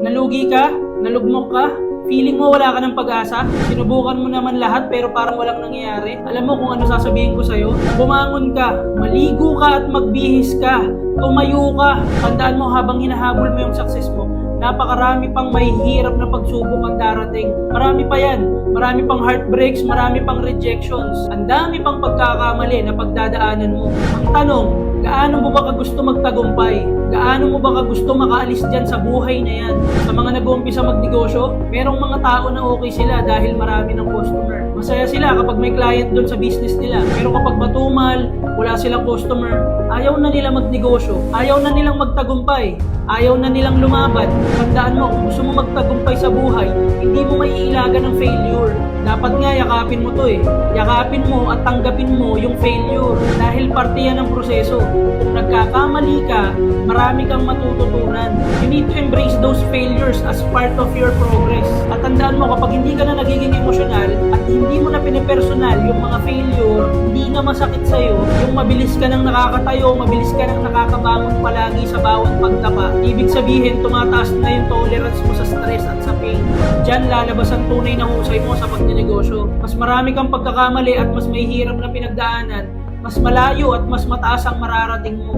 Nalugi ka? Nalugmok ka? Feeling mo wala ka ng pag-asa? Sinubukan mo naman lahat pero parang walang nangyayari? Alam mo kung ano sasabihin ko sa'yo? Bumangon ka, maligo ka at magbihis ka. Tumayo ka. Tandaan mo habang hinahabol mo yung success mo, napakarami pang mahihirap na pagsubok ang darating. Marami pa yan. Marami pang heartbreaks, marami pang rejections. Ang dami pang pagkakamali na pagdadaanan mo. Ang tanong, gaano mo ba ka gusto magtagumpay? Gaano mo ba ka gusto makaalis dyan sa buhay na yan? Sa mga nag-uumpisa magnegosyo, merong mga tao na okay sila dahil marami ng customer. Masaya sila kapag may client doon sa business nila. Pero kapag matumal, wala silang customer, ayaw na nila magnegosyo. Ayaw na nilang magtagumpay. Ayaw na nilang lumaban. Tandaan mo, kung gusto mo magtagumpay sa buhay, hindi mo maiilagan ng failure. Dapat nga yakapin mo to eh. Yakapin mo at tanggapin mo yung failure dahil parte yan ng proseso. Kung nagkakamali ka, marami kang matututunan. You need to embrace those failures as part of your progress. At tandaan mo, kapag hindi ka na nagiging emosyonal at hindi mo na pinipersonal yung mga failure, hindi na masakit sa'yo, yung mabilis ka nang nakakatayo, mabilis ka nang nakakabangon palagi sa bawat pagtapa, ibig sabihin, tumataas na yung tolerance mo sa stress at sa pain. Diyan lalabas ang tunay na husay mo sa pagnenegosyo. Mas marami kang pagkakamali at mas may hirap na pinagdaanan, mas malayo at mas mataas ang mararating mo.